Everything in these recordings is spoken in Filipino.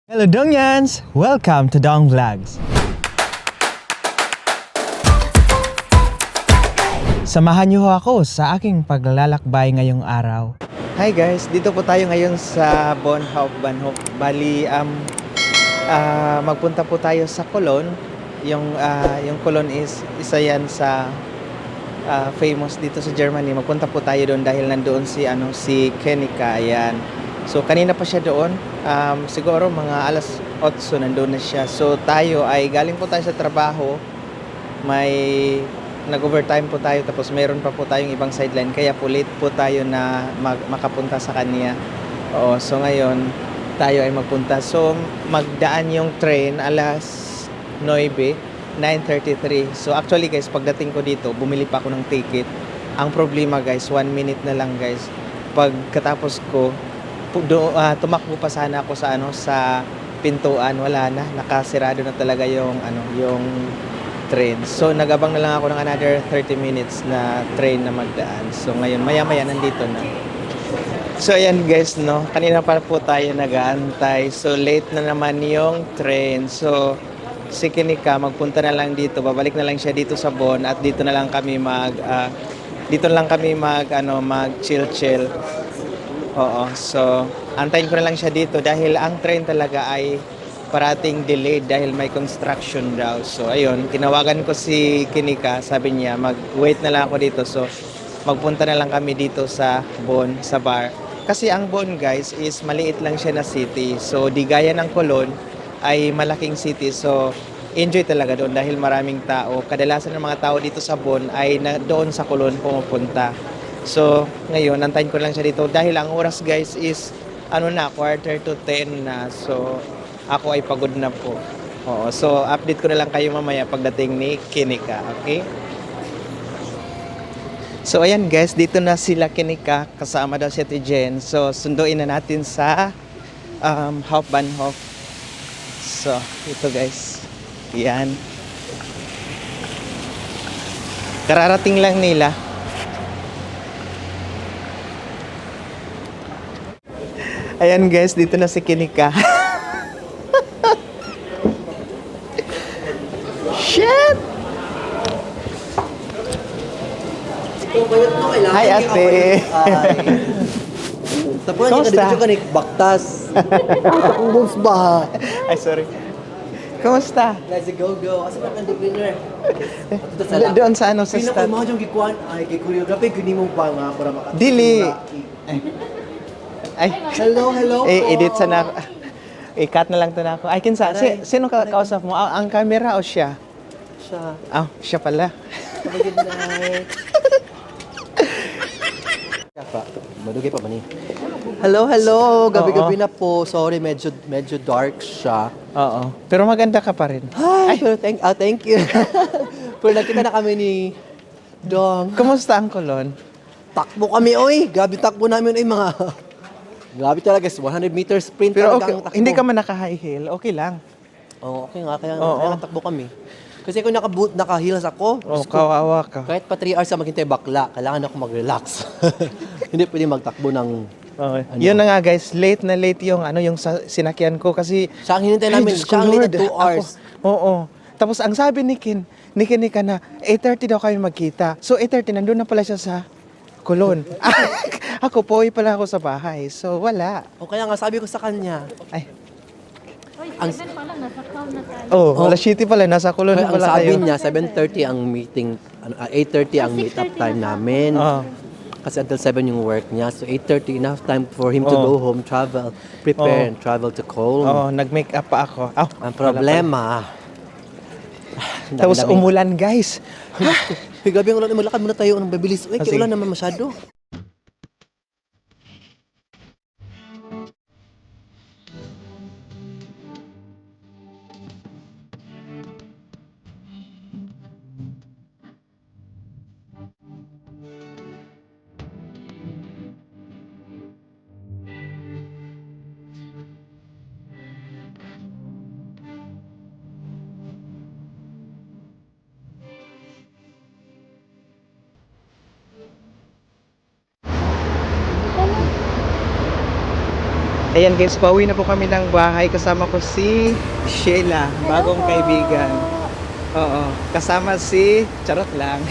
Hello Dongyans! Welcome to Dong Vlogs. Samahan niyo ako sa aking paglalakbay ngayong araw. Hi guys, dito po tayo ngayon sa Bonhoeffer Bahnhof. Bali, magpunta po tayo sa Cologne. Yung Cologne is isa yan sa famous dito sa Germany. Magpunta po tayo doon dahil nandoon si Kenika. Ayan. So kanina pa siya doon. Siguro mga alas 8 nandoon na siya. So tayo ay galing po tayo sa trabaho. May nag-overtime po tayo tapos meron pa po tayong ibang sideline kaya po late po tayo na makapunta sa kanya. Oo, so ngayon tayo ay magpunta. So magdaan yung train alas 9:33. So actually guys, pagdating ko dito, bumili pa ako ng ticket. Ang problema guys, 1 minute na lang guys. Pagkatapos ko, tumakbo pa sana ako sa pintuan, wala na, nakasirado na talaga yung train. So nagabang na lang ako ng another 30 minutes na train na magdaan. So ngayon maya-maya nandito na. So ayan guys, no, kanina pa po tayo nag-aantay. So late na naman yung train. So si Kinika magpunta na lang dito, babalik na lang siya dito sa Bonn at dito na lang kami mag chill. Oo, so antayin ko na lang siya dito dahil ang train talaga ay parating delayed dahil may construction daw. So ayun, tinawagan ko si Kinika, sabi niya mag-wait na lang ako dito. So magpunta na lang kami dito sa Bonn, sa bar. Kasi ang Bonn guys is maliit lang siya na city. So di gaya ng Cologne ay malaking city. So enjoy talaga doon dahil maraming tao. Kadalasan ng mga tao dito sa Bonn ay doon sa Cologne pumupunta. So, ngayon, nantayin ko lang siya dito dahil ang oras guys is 9:45 na. So, ako ay pagod na po. Oo, so update ko na lang kayo mamaya pagdating ni Kinika, okay? So, ayan guys, dito na sila Kinika, kasama daw si Ate Jen. So, sunduin na natin sa Hauptbahnhof. So, ito guys. Yan. Kararating lang nila. Ayan guys, dito na si Kinika. Shit! Hi ate! Tapos Kamusta? dito ka baktas. Ang bulls ba? Ay, sorry. Kamusta? Let's go. Asa ka ng dinner? Ito sa laki. Doon sa sa Sino ko stat. mo yung gikuan ay kay choreography kini mo pa nga para maka. Dili. Ay. Hello. Edit sana. I-cut na lang to na ako. Ay, kinsa? Sino kausap mo? Ang camera o siya? Siya. Siya pala. Have a good night. Madugay pa ba ni? Hello. Gabi-gabi na po. Sorry, medyo dark siya. Oo. Pero maganda ka pa rin. Ay, pero thank you. Pero nakita na kami ni Dong. Kumusta ang Cologne? Takbo kami, oy. Gabi takbo namin, oy, mga... Grabe talaga, 100 meters sprint Pero talaga okay, ang takbo. hindi ka man naka-high heel, okay lang. Oo, okay nga, kaya Oo. takbo kami. Kasi kung naka-heels ako, Oh, Diyos ko, kawawa ka. kahit pa 3 hours na maghintay bakla, kailangan ako mag-relax. Hindi pwede magtakbo ng... Okay. Yun na nga guys, late yung sinakyan ko kasi Siya ang hinintay namin, Diyos siya ko, ang late Lord, na 2 hours. Oo. Tapos ang sabi ni Kinika na 8:30 daw kami magkita. So 8:30 nandun na pala siya sa Cologne. Ako po pala ako sa bahay. So wala. O kaya nga, sabi ko sa kanya, Ay. Ang 7 pala, nasa town na tayo. Oh, wala shitty pala nasa Cologne kaya na ang pala sabi kayo. niya, 7:30 ang meeting, 8:30 ang meet-up time namin. Oh. Kasi until 7 yung work niya. So 8:30, enough time for him to Oh. go home, travel, prepare, and travel to Cologne. Oh, nag-make up pa ako. Ang problema, Tapos umulan, guys. Gabi ang ulan, maglakad muna tayo ng babilis. Uy, Sige. kaya ulan naman masyado. Ayan guys, pauwi na po kami ng bahay. Kasama ko si Sheila, bagong kaibigan. Oo, kasama si... Charot lang.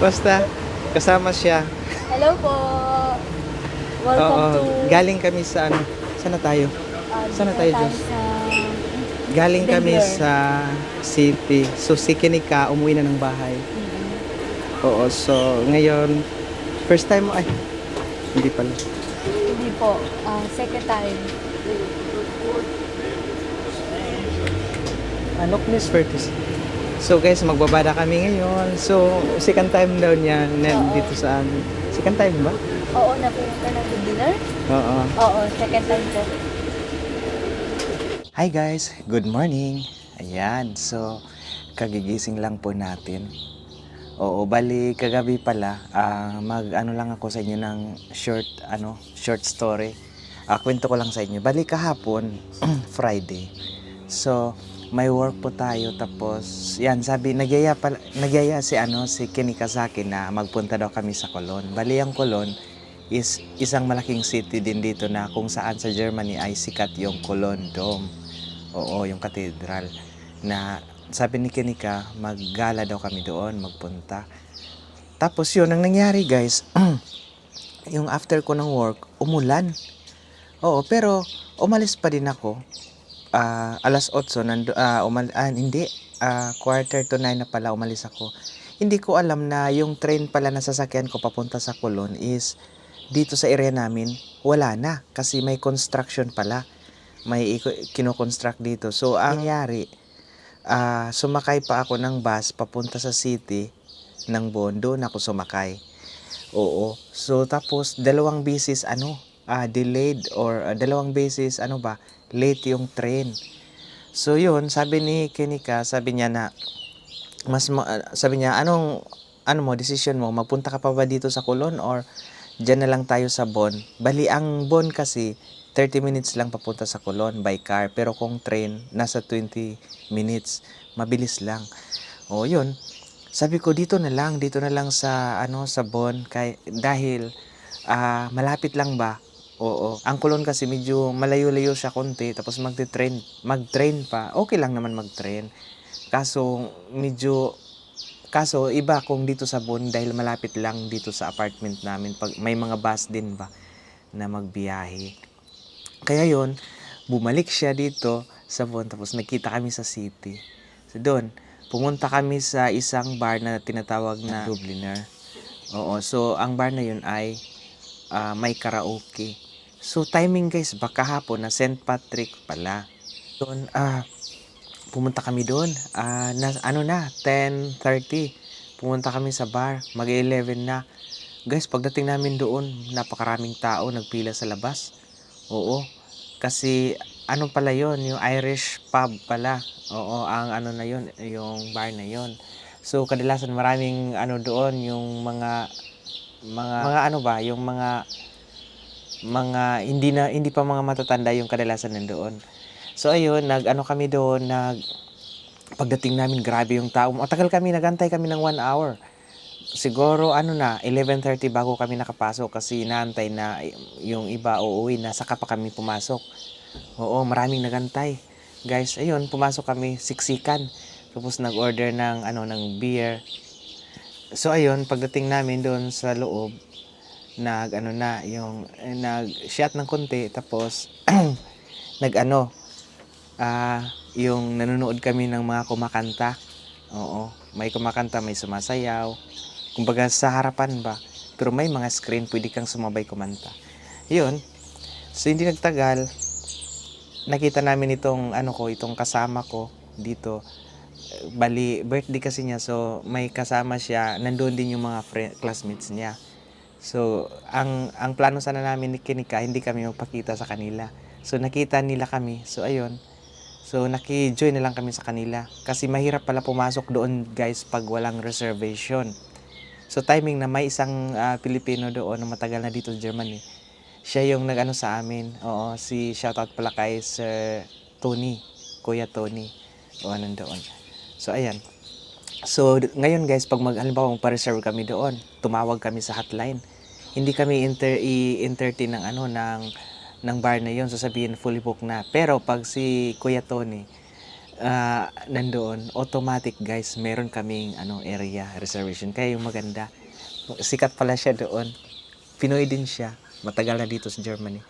Basta, kasama siya. Hello po. Welcome Oo, to... galing kami sa ano. Saan na tayo? Saan na tayo, Diyos? Galing kami Denver. sa city. So si Kinika, umuwi na ng bahay. Oo, so ngayon, first time mo, ay, hindi pala. Hindi po. Second time. Anok Miss Fertis. So guys, magbabada kami ngayon. So, second time daw niya na Oo. dito sa amin. Second time ba? Oo, napunta na to dinner? Oo. Oo, second time po. Hi guys, good morning. Ayan, so kagigising lang po natin. Oo, bali kagabi pala, mag-ano lang ako sa inyo ng short story. Kwento ko lang sa inyo. Bali kahapon, Friday. So, may work po tayo tapos yan sabi nagyaya si Kinika sa akin na magpunta daw kami sa Cologne. Bali ang Cologne is isang malaking city din dito na kung saan sa Germany ay sikat yung Cologne Dome. Oo, yung cathedral na sabi ni Kinika maggala daw kami doon, magpunta. Tapos yun ang nangyari guys. Yung after ko ng work, umulan. Oo, pero umalis pa din ako. Alas 8 quarter to 9 na pala umalis ako. Hindi ko alam na yung train pala na sasakyan ko papunta sa Cologne is dito sa area namin wala na kasi may construction pala. May kino-construct dito. So ang nangyari, sumakay pa ako ng bus papunta sa city ng Bonn. Doon ako sumakay. Oo. So tapos dalawang beses delayed or dalawang beses late yung train. So yun, sabi ni Kinika, sabi niya na sabi niya ano mo decision mo, magpunta ka pa ba dito sa Cologne or diyan na lang tayo sa Bonn. Bali ang Bonn kasi 30 minutes lang papunta sa Cologne by car, pero kung train nasa 20 minutes, mabilis lang. O yun, sabi ko dito na lang sa sa Bonn dahil malapit lang ba. Oo. Ang Cologne kasi medyo malayo-layo siya konti tapos mag-train pa. Okay lang naman mag-train. Kaso iba kung dito sa Bonn dahil malapit lang dito sa apartment namin. Pag may mga bus din ba na magbiyahe. Kaya yon, bumalik siya dito sa Bonn tapos nakita kami sa city. So doon, pumunta kami sa isang bar na tinatawag na Dubliner. Oo, so ang bar na yun ay may karaoke. So timing guys, baka hapon na St. Patrick pala. Doon, pumunta kami doon. 10:30. Pumunta kami sa bar, mag-11 na. Guys, pagdating namin doon, napakaraming tao nagpila sa labas. Oo. Kasi pala yon, yung Irish pub pala. Oo, ang na yon, yung bar na yon. So kadalasan maraming doon, yung mga yung mga hindi pa mga matatanda yung kadalasan nandoon. So ayun, kami doon, pagdating namin grabe yung tao. Matagal kami, nagantay kami ng 1 hour. Siguro 11:30 bago kami nakapasok kasi inaantay na yung iba uuwi na saka pa kami pumasok. Oo, maraming nagantay. Guys, ayun, pumasok kami, siksikan. Tapos nag-order ng beer. So ayun, pagdating namin doon sa loob, nag-shot ng konti tapos yung nanonood kami ng mga kumakanta. Oo, may kumakanta, may sumasayaw. Kumbaga sa harapan ba, pero may mga screen pwede kang sumabay kumanta. Yun. So hindi nagtagal, nakita namin itong itong kasama ko dito. Bali birthday kasi niya, so may kasama siya, nandoon din yung mga classmates niya. So ang plano sana namin ni Kinika, hindi kami magpakita sa kanila. So nakita nila kami. So ayun. So naki-join na lang kami sa kanila kasi mahirap pala pumasok doon guys pag walang reservation. So timing na may isang Pilipino doon na matagal na dito sa Germany. Siya yung sa amin. Oo, shoutout pala kay Sir Tony, Kuya Tony. O nandoon. So ayan. So ngayon guys, pag halimbawa magpa-reserve kami doon, tumawag kami sa hotline. hindi kami i-entertain ng ano ng bar na yon, sasabihin fully booked na. Pero pag si Kuya Tony nandoon, automatic guys, meron kaming area reservation. Kaya yung maganda, sikat pala siya doon. Pinoy din siya. Matagal na dito sa Germany.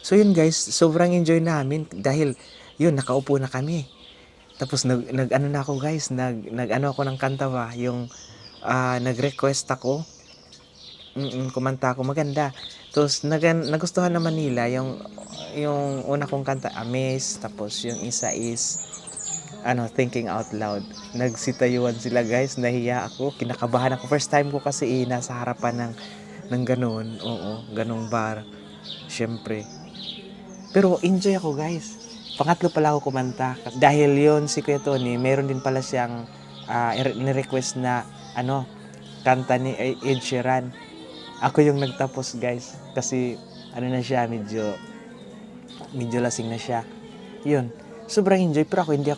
So yun guys, sobrang enjoy namin dahil yun, nakaupo na kami. Tapos nag-ano na ako guys, nag-ano ako ng kanta ba, yung nag-request ako. Kumanta ako maganda. Tapos nagustuhan naman nila yung una kong kanta, Amaze, tapos yung isa is Thinking Out Loud. Nagsitayuan sila guys, nahiya ako, kinakabahan ako. First time ko kasi nasa harapan ng ganun, ganung bar. Syempre. Pero enjoy ako guys. Pangatlo pala ako kumanta. Dahil yon si Kuya Tony, meron din pala siyang ni-request na kanta ni Ed Sheeran. Ako yung nagtapos guys. Kasi na siya, medyo lasing na siya. Yun. Sobrang enjoy, pero hindi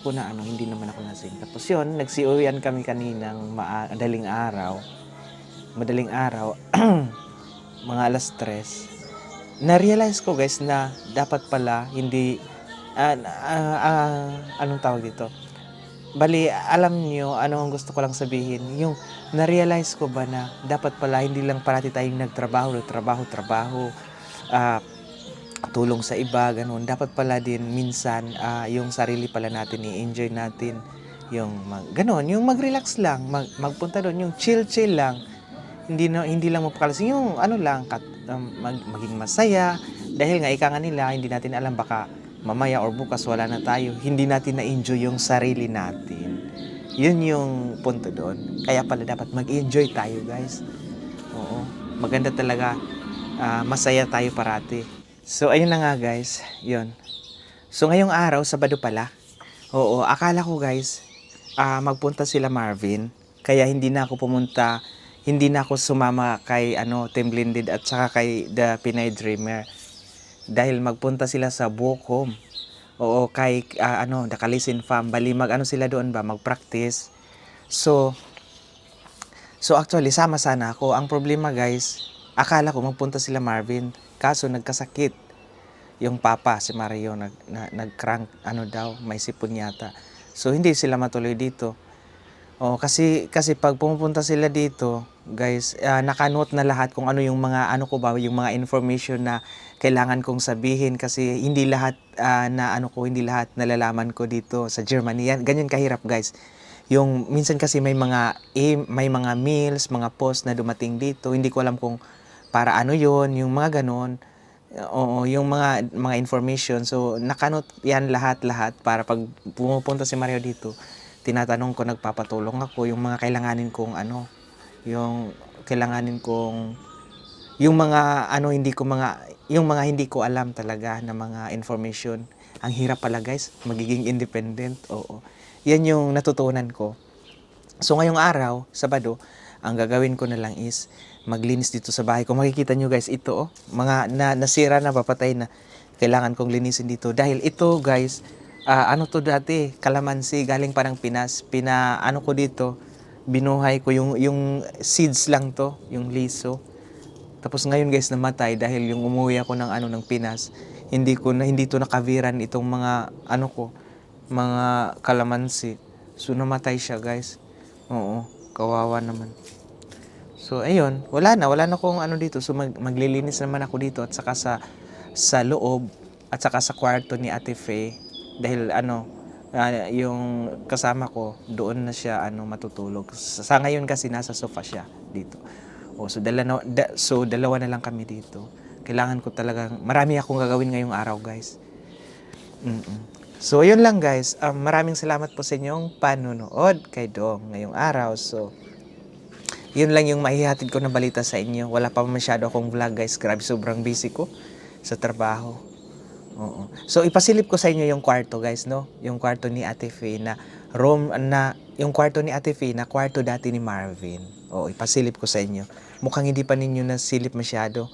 naman ako nasing. Tapos yun, nagsiuwian kami kaninang madaling araw, mga alas 3. Na-realize ko guys na dapat pala hindi, anong tawag dito? Bali, alam nyo, ang gusto ko lang sabihin, yung na-realize ko ba na dapat pala hindi lang parati tayong trabaho, tulong sa iba, ganun. Dapat pala din minsan yung sarili pala natin i-enjoy natin. Yung ganun, yung mag-relax lang, magpunta doon, yung chill lang. Hindi lang mapakalasing, yung maging masaya. Dahil nga ika nga nila, hindi natin alam, baka mamaya or bukas wala na tayo. Hindi natin na-enjoy yung sarili natin. Yun yung punto doon. Kaya pala dapat mag-enjoy tayo, guys. Oo. Maganda talaga, masaya tayo parati. So, ayun na nga guys, yun. So, ngayong araw, Sabado pala. Oo, akala ko guys, magpunta sila Marvin. Kaya hindi na ako sumama kay Team Blended at saka kay The Pinay Dreamer. Dahil magpunta sila sa Bochum. Oo, kay The Kalisin Farm. Bali, sila doon ba, mag-practice. So actually, sama sana ako. Ang problema guys, akala ko magpunta sila Marvin. Kaso nagkasakit yung papa, si Mario, nag-crank, may sipon yata. So hindi sila matuloy dito. Kasi pag pumupunta sila dito, guys, nakanote na lahat kung ano yung mga yung mga information na kailangan kong sabihin kasi hindi lahat hindi lahat nalalaman ko dito sa Germany. Yan, ganyan kahirap, guys. Yung minsan kasi may mga meals, mga post na dumating dito, hindi ko alam kung para yon, yung mga ganon. Oo, yung mga information. So, nakanot yan lahat para pag pumupunta si Mario dito, tinatanong ko, nagpapatulong ako, yung mga kailanganin kong yung mga hindi ko alam talaga na mga information. Ang hirap pala guys, magiging independent. Oo. Yan yung natutunan ko. So, ngayong araw, Sabado, ang gagawin ko na lang is maglinis dito sa bahay. Kung makikita nyo guys, ito mga nasira na, papatay na, kailangan kong linisin dito. Dahil ito guys, to dati, kalamansi, galing pa ng Pinas. Ko dito, binuhay ko yung seeds lang to, yung liso. Tapos ngayon guys, namatay dahil yung umuwi ako ng Pinas. Hindi to nakaviran itong mga mga kalamansi. So namatay siya guys. Oo, kawawa naman. So, ayun, wala na akong dito. So, maglilinis naman ako dito at saka sa loob at saka sa kwarto ni Ate Faye. Dahil yung kasama ko, doon na siya matutulog. Sa ngayon kasi nasa sofa siya dito. So, dalawa na lang kami dito. Kailangan ko talagang, marami akong gagawin ngayong araw, guys. So, ayun lang, guys. Maraming salamat po sa inyong panunood kay Dong ngayong araw. So, yun lang yung maihatid ko na balita sa inyo. Wala pa masyado akong vlog guys. Grabe, sobrang busy ko sa trabaho. Oo. So ipasilip ko sa inyo yung kwarto guys, no? Yung kwarto ni Ate Faye yung kwarto ni Ate Faye na kwarto dati ni Marvin. Oo, ipasilip ko sa inyo. Mukhang hindi pa ninyo nasilip masyado.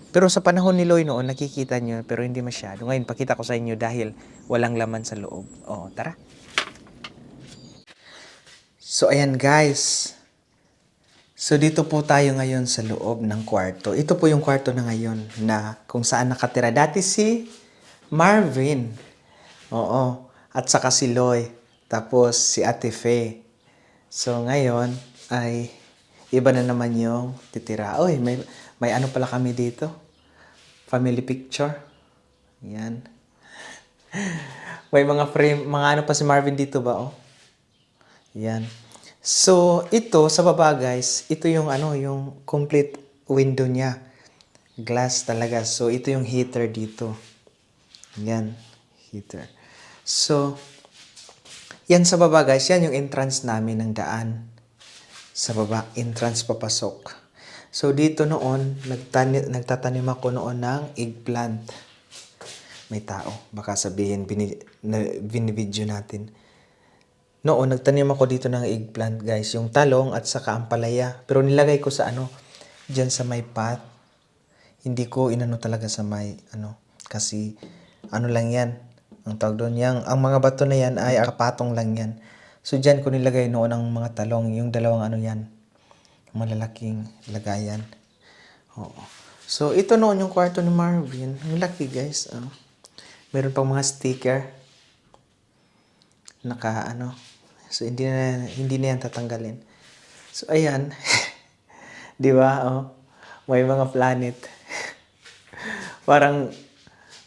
Pero sa panahon ni Loy noon, nakikita nyo, pero hindi masyado. Ngayon, pakita ko sa inyo dahil walang laman sa loob. Oo, tara. So ayan guys. So dito po tayo ngayon sa loob ng kwarto. Ito po yung kwarto na ngayon na kung saan nakatira dati si Marvin. Oo. At saka si Loy. Tapos si Ate Fe. So ngayon ay iba na naman yung titira. Oy, may ano pala kami dito. Family picture. Yan. May mga frame, mga ano pa si Marvin dito ba, oh? Yan. So, ito sa baba, guys, ito yung ano, yung complete window niya. Glass talaga. So, ito yung heater dito. Yan, heater. So, yan sa baba, guys, yan yung entrance namin ng daan. Sa baba, entrance papasok. So, dito noon, nagtatanim ako noon ng eggplant. May tao. Baka sabihin, binibidyo natin. Noon, nagtanim ako dito ng eggplant, guys. Yung talong at saka ampalaya. Pero nilagay ko sa ano, dyan sa may path. Hindi ko inano talaga sa may, ano, kasi, ano lang yan. Ang tawag doon, ang mga bato na yan ay kapatong lang yan. So, dyan ko nilagay noon ang mga talong. Yung dalawang ano yan. Malalaking lagayan. Oo. So, ito noon yung kwarto ni Marvin. Ang laki, guys. Meron pang mga sticker. So hindi na yan tatanggalin. So ayan. 'Di ba? Oh. May mga planet. Parang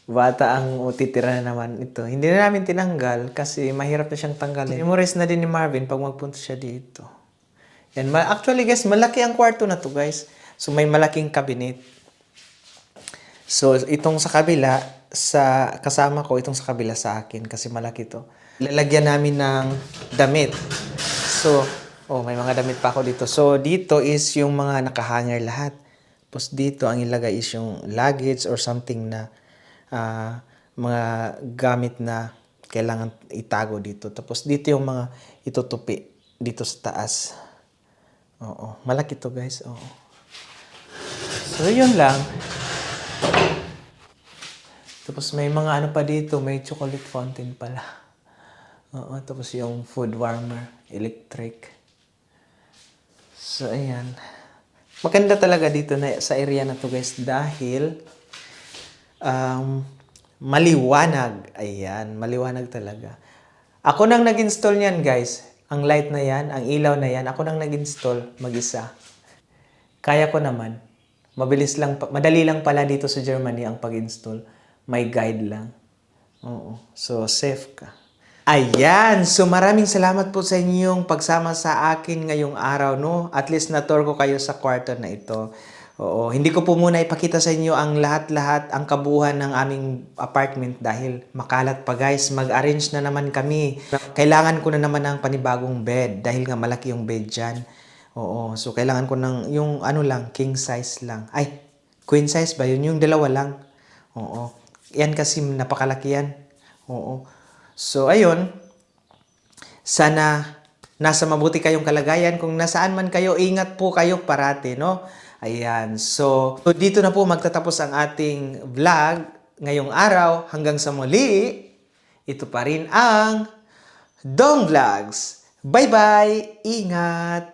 bata ang titira na naman ito. Hindi na namin tinanggal kasi mahirap na siyang tanggalin. Memories na din ni Marvin pag magpunta siya dito. Yan, actually guys, malaki ang kwarto na to, guys. So may malaking cabinet. So itong sa kabila, kasama ko, itong sa kabila sa akin kasi malaki to. Lalagyan namin ng damit. So, may mga damit pa ako dito. So, dito is yung mga nakahanger lahat. Tapos dito, ang ilagay is yung luggage or something na mga gamit na kailangan itago dito. Tapos dito yung mga itutupi dito sa taas. Oo, malaki to, guys. Oo. So, yun lang. Tapos may mga ano pa dito, may chocolate fountain pala. Oo, tapos yung food warmer, electric. So, ayan. Maganda talaga dito na, sa area na to, guys, dahil maliwanag. Ayan, maliwanag talaga. Ako nang nag-install niyan, guys. Ang light na yan, ang ilaw na yan, ako nang nag-install mag-isa. Kaya ko naman. Madali lang pala dito sa Germany ang pag-install. May guide lang. Oo. So, safe ka. Ayan. So, maraming salamat po sa inyong pagsama sa akin ngayong araw, no? At least na-tour ko kayo sa kwarto na ito. Oo. Hindi ko po muna ipakita sa inyo ang lahat-lahat, ang kabuuan ng aming apartment dahil makalat pa, guys. Mag-arrange na naman kami. Kailangan ko na naman ng panibagong bed dahil nga malaki yung bed dyan. Oo. So, kailangan ko ng yung ano lang, king size lang. Ay, queen size ba yun? Yung dalawa lang. Oo. Yan kasi napakalaki yan. Oo. So, ayun. Sana nasa mabuti kayong kalagayan. Kung nasaan man kayo, ingat po kayo parati, no? Ayan. So dito na po magtatapos ang ating vlog ngayong araw. Hanggang sa muli, ito pa rin ang Dong Vlogs. Bye-bye! Ingat!